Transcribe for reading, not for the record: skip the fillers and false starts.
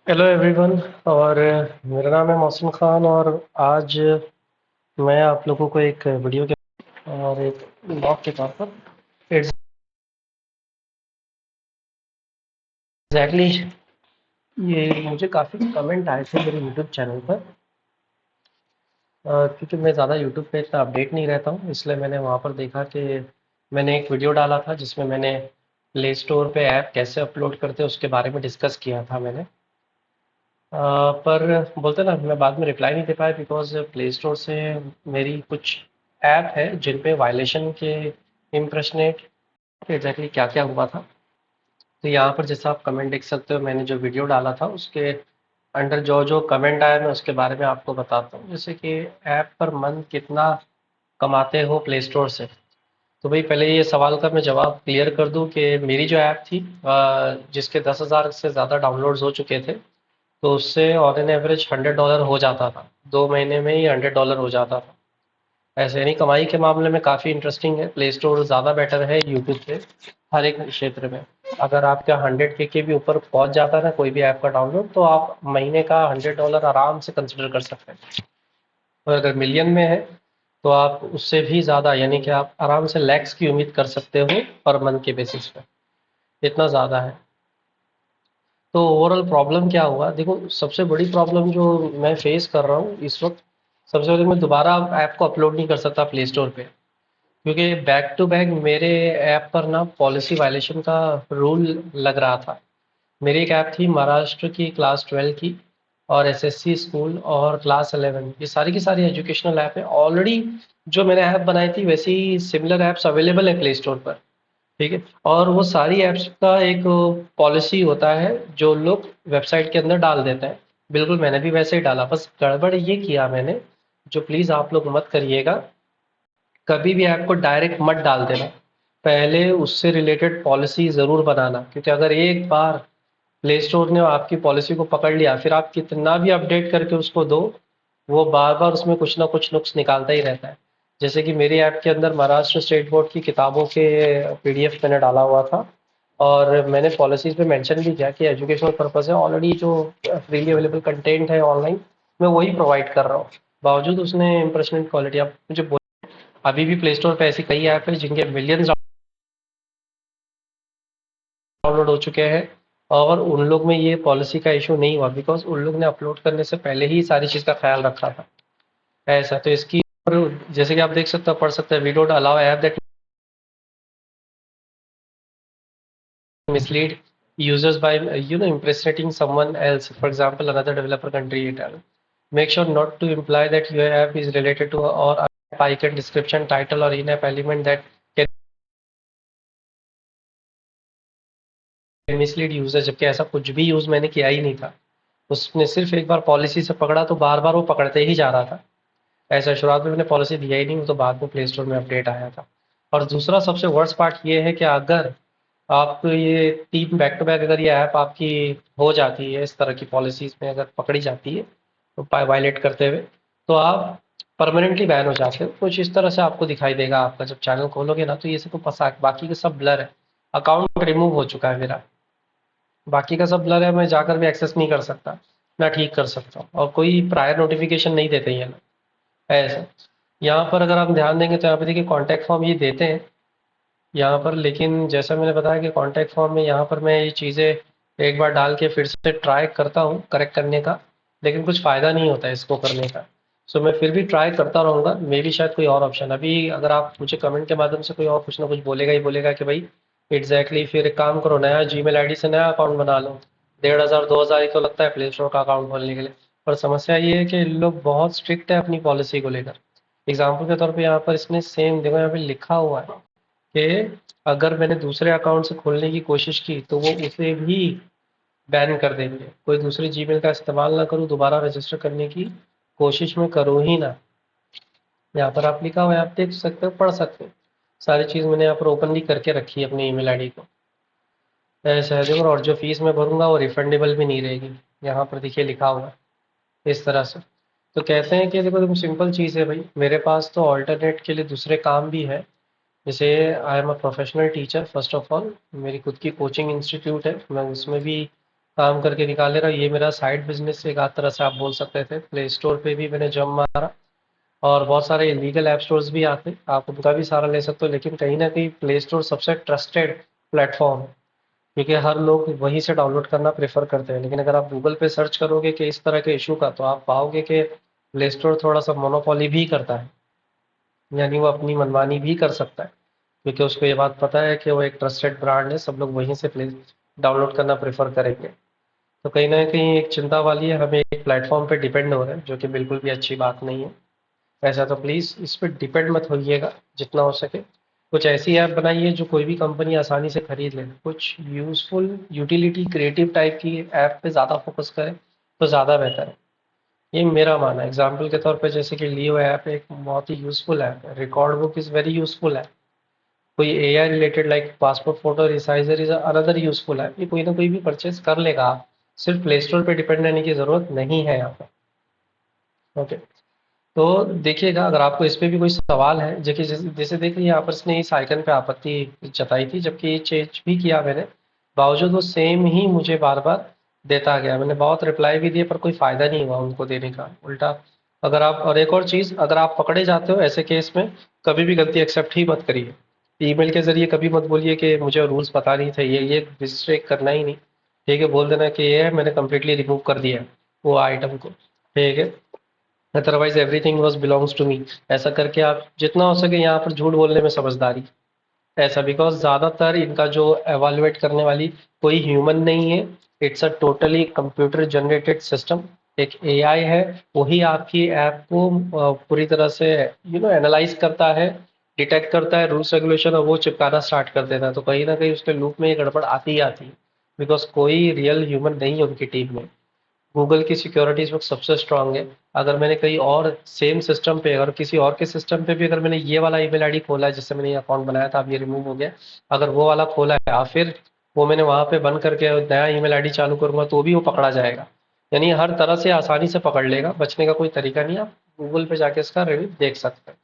Hello everyone. और मेरा नाम है मोहसिन ख़ान और आज मैं आप लोगों को एक वीडियो के और एक ब्लॉग के तौर पर एग्जैक्टली ये मुझे काफ़ी कमेंट आए थे मेरे यूट्यूब चैनल पर। क्योंकि मैं ज़्यादा यूट्यूब पे इतना अपडेट नहीं रहता हूँ, इसलिए मैंने वहाँ पर देखा कि मैंने एक वीडियो डाला था जिसमें मैंने प्ले स्टोर पे ऐप कैसे अपलोड करते हैं उसके बारे में डिस्कस किया था मैंने। पर बोलते ना मैं बाद में रिप्लाई नहीं दे पाया बिकॉज़ प्ले स्टोर से मेरी कुछ ऐप है जिन पे वायलेशन के इम्प्रेशनेट एग्जैक्टली क्या क्या हुआ था। तो यहाँ पर जैसा आप कमेंट देख सकते हो, मैंने जो वीडियो डाला था उसके अंडर जो जो कमेंट आया मैं उसके बारे में आपको बताता हूँ। जैसे कि ऐप पर मंथ कितना कमाते हो प्ले स्टोर से। तो भाई पहले ये सवाल का मैं जवाब क्लियर कर दूं कि मेरी जो ऐप थी जिसके 10,000 से ज़्यादा डाउनलोड्स हो चुके थे, तो उससे ऑन एन एवरेज $100 हो जाता था। 2 महीने में ही $100 हो जाता था। ऐसे यानी कमाई के मामले में काफ़ी इंटरेस्टिंग है। प्ले स्टोर ज़्यादा बेटर है यूट्यूब से हर एक क्षेत्र में। अगर आपका 100K के भी ऊपर पहुंच जाता है ना कोई भी ऐप का डाउनलोड, तो आप महीने का $100 आराम से कंसिडर कर सकते हैं। और अगर मिलियन में है तो आप उससे भी ज़्यादा यानी कि आप आराम से लैक्स की उम्मीद कर सकते हो पर मंथ के बेसिस पे। इतना ज़्यादा है। तो ओवरऑल प्रॉब्लम क्या हुआ, देखो सबसे बड़ी प्रॉब्लम जो मैं फेस कर रहा हूँ इस वक्त, सबसे पहले मैं दोबारा ऐप को अपलोड नहीं कर सकता प्ले स्टोर पे, क्योंकि बैक टू बैक मेरे ऐप पर ना पॉलिसी वायलेशन का रूल लग रहा था। मेरी एक ऐप थी महाराष्ट्र की क्लास 12 की और एसएससी स्कूल और क्लास 11, ये सारी की सारी एजुकेशनल ऐप है ऑलरेडी। जो मैंने ऐप बनाई थी वैसी सिमिलर ऐप्स अवेलेबल है प्ले स्टोर पर। ठीक है। और वो सारी ऐप्स का एक पॉलिसी होता है जो लोग वेबसाइट के अंदर डाल देते हैं। बिल्कुल मैंने भी वैसे ही डाला, बस गड़बड़ ये किया मैंने, जो प्लीज़ आप लोग मत करिएगा, कभी भी ऐप को डायरेक्ट मत डाल देना। पहले उससे रिलेटेड पॉलिसी ज़रूर बनाना, क्योंकि अगर एक बार प्ले स्टोर ने आपकी पॉलिसी को पकड़ लिया, फिर आप कितना भी अपडेट करके उसको दो, वो बार बार उसमें कुछ ना कुछ नुक्स निकालता ही रहता है। जैसे कि मेरी ऐप के अंदर महाराष्ट्र स्टेट बोर्ड की किताबों के पीडीएफ मैंने डाला हुआ था और मैंने पॉलिसीज में मेंशन भी किया कि एजुकेशनल पर्पस है, ऑलरेडी जो फ्रीली अवेलेबल कंटेंट है ऑनलाइन मैं वही प्रोवाइड कर रहा हूँ। बावजूद उसने इम्प्रेशमेंट क्वालिटी, आप मुझे अभी भी प्ले स्टोर पे ऐसी कई ऐप है जिनके मिलियंस डाउनलोड हो चुके हैं और उन लोग में ये पॉलिसी का इशू नहीं हुआ बिकॉज उन लोग ने अपलोड करने से पहले ही सारी चीज़ का ख्याल रखा था। ऐसा तो इसकी जैसे कि आप देख सकते हो, पढ़ सकते हैं, we don't allow app that mislead users by impersonating someone else, for example another developer can create. Make sure not to imply that your app is related to or app icon, description, title or in-app element that can mislead users, जबकि ऐसा कुछ भी use मैंने किया ही नहीं था। उसने सिर्फ एक बार पॉलिसी से पकड़ा तो बार बार वो पकड़ते ही जा रहा था। ऐसा शुरुआत में मैंने पॉलिसी दिया ही नहीं, वो तो बाद में प्ले स्टोर में अपडेट आया था। और दूसरा सबसे वर्स्ट पार्ट ये है कि अगर आप ये 3 बैक टू बैक अगर ये ऐप आपकी हो जाती है इस तरह की पॉलिसीज़ में अगर पकड़ी जाती है तो वायलेट करते हुए, तो आप परमानेंटली बैन हो जाते हो। कुछ इस तरह से आपको दिखाई देगा, आपका जब चैनल खोलोगे ना तो ये सब पसा बाकी के सब ब्लर है। अकाउंट रिमूव हो चुका है मेरा, बाकी का सब ब्लर है, मैं जाकर भी एक्सेस नहीं कर सकता, ना ठीक कर सकता हूँ और कोई प्रायर नोटिफिकेशन नहीं देते ये लोग। ऐसा यहाँ पर अगर आप ध्यान देंगे तो यहाँ पे देखिए कॉन्टैक्ट फॉर्म ये देते हैं यहाँ पर, लेकिन जैसा मैंने बताया कि कॉन्टैक्ट फॉर्म में यहाँ पर मैं ये चीज़ें एक बार डाल के फिर से ट्राई करता हूँ करेक्ट करने का, लेकिन कुछ फ़ायदा नहीं होता है इसको करने का। सो मैं फिर भी ट्राई करता रहूँगा, मे बी शायद कोई और ऑप्शन अभी अगर आप मुझे कमेंट के माध्यम से कोई और कुछ ना कुछ बोलेगा ही बोलेगा कि भाई एग्जैक्टली फिर एक काम करो, नया जीमेल आईडी से नया अकाउंट बना लो। 1,500 2,000 ही तो लगता है प्ले स्टोर का अकाउंट खोलने के लिए। पर समस्या ये है कि इन लोग बहुत स्ट्रिक्ट है अपनी पॉलिसी को लेकर। एग्जाम्पल के तौर पे यहाँ पर इसने सेम देखो यहाँ पे लिखा हुआ है कि अगर मैंने दूसरे अकाउंट से खोलने की कोशिश की तो वो उसे भी बैन कर देंगे। कोई दूसरे जीमेल का इस्तेमाल ना करूँ, दोबारा रजिस्टर करने की कोशिश में करूँ ही ना। यहाँ पर आप लिखा हुआ है, आप देख सकते हो, पढ़ सकते हो। सारी चीज़ मैंने यहाँ पर ओपनली करके रखी है अपनी ईमेल आईडी को। ऐसा है देखो, और जो फीस मैं भरूंगा वो रिफंडेबल भी नहीं रहेगी, यहाँ पर देखिए लिखा हुआ है इस तरह से। तो कहते हैं कि देखो देखो सिंपल चीज़ है भाई, मेरे पास तो ऑल्टरनेट के लिए दूसरे काम भी है। जैसे I am a professional teacher first of all, मेरी खुद की कोचिंग इंस्टीट्यूट है, मैं उसमें भी काम करके निकाल ले रहा हूँ। ये मेरा साइड बिजनेस एक आध तरह से आप बोल सकते थे। प्ले स्टोर पे भी मैंने जम मारा, और बहुत सारे इलीगल ऐप स्टोर्स भी आते हैं, आप उनका भी सहारा ले सकते हो, लेकिन कहीं ना कहीं प्ले स्टोर सबसे ट्रस्टेड प्लेटफॉर्म है, क्योंकि हर लोग वहीं से डाउनलोड करना प्रेफर करते हैं। लेकिन अगर आप गूगल पे सर्च करोगे कि इस तरह के इशू का, तो आप पाओगे कि प्ले स्टोर थोड़ा सा मोनोपोली भी करता है, यानी वो अपनी मनमानी भी कर सकता है, क्योंकि उसको ये बात पता है कि वो एक ट्रस्टेड ब्रांड है, सब लोग वहीं से प्ले डाउनलोड करना प्रेफर करेंगे। तो कहीं ना कहीं एक चिंता वाली है, हमें एक प्लेटफॉर्म पे डिपेंड हो रहे हैं, जो कि बिल्कुल भी अच्छी बात नहीं है। ऐसा तो प्लीज़ इस पे डिपेंड मत होइएगा, जितना हो सके कुछ ऐसी ऐप बनाइए जो कोई भी कंपनी आसानी से खरीद ले। कुछ यूज़फुल यूटिलिटी क्रिएटिव टाइप की ऐप पे ज़्यादा फोकस करें तो ज़्यादा बेहतर है, ये मेरा मानना है। एग्जाम्पल के तौर पे जैसे कि लियो ऐप एक बहुत ही यूज़फुल ऐप है, record book is very useful है, कोई AI related like passport photo resizer is another useful app, ये कोई ना कोई भी परचेज कर लेगा। आप सिर्फ प्ले स्टोर पे डिपेंड रहने की ज़रूरत नहीं है यहाँ पर। ओके, तो देखिएगा, अगर आपको इस पे भी कोई सवाल है, जैसे जैसे जैसे देखिए यहाँ पर इसने इस आइकन पे आपत्ति जताई थी, जबकि ये चेंज भी किया मैंने, बावजूद वो सेम ही मुझे बार बार देता गया। मैंने बहुत रिप्लाई भी दिए पर कोई फ़ायदा नहीं हुआ उनको देने का, उल्टा। अगर आप, और एक और चीज़, अगर आप पकड़े जाते हो ऐसे केस में, कभी भी गलती एक्सेप्ट ही मत करिए। ईमेल के ज़रिए कभी मत बोलिए कि मुझे रूल्स पता नहीं थे, ये रिस्ट्रिक्ट करना ही नहीं। ठीक है, बोल देना कि ये है, मैंने कम्प्लीटली रिमूव कर दिया है वो आइटम को। ठीक है, otherwise everything was belongs to me. ऐसा करके आप जितना हो सके यहाँ पर झूठ बोलने में समझदारी, ऐसा, बिकॉज ज़्यादातर इनका जो एवेलुएट करने वाली कोई ह्यूमन नहीं है, it's a totally computer generated system. एक एआई है, वही आपकी ऐप को पूरी तरह से एनालाइज करता है, डिटेक्ट करता है रूल्स रेगुलेशन, और वो चिपकाना स्टार्ट कर देता है। तो कहीं ना कहीं उसके लूप में ये गड़बड़ आती ही आती है, बिकॉज कोई रियल ह्यूमन नहीं है उनकी टीम में। गूगल की सिक्योरिटी इस वक्त सबसे स्ट्रांग है। अगर मैंने कहीं और सेम सिस्टम पे, अगर किसी और के सिस्टम पे भी अगर मैंने ये वाला ईमेल आईडी खोला है जिससे मैंने ये अकाउंट बनाया था, अब ये रिमूव हो गया, अगर वो वाला खोला है या फिर वो मैंने वहां पे बंद करके नया ईमेल आईडी चालू करूंगा, तो भी वो पकड़ा जाएगा। यानी हर तरह से आसानी से पकड़ लेगा, बचने का कोई तरीका नहीं है। आप गूगल पे जाके इसका रिव्यू देख सकते हैं।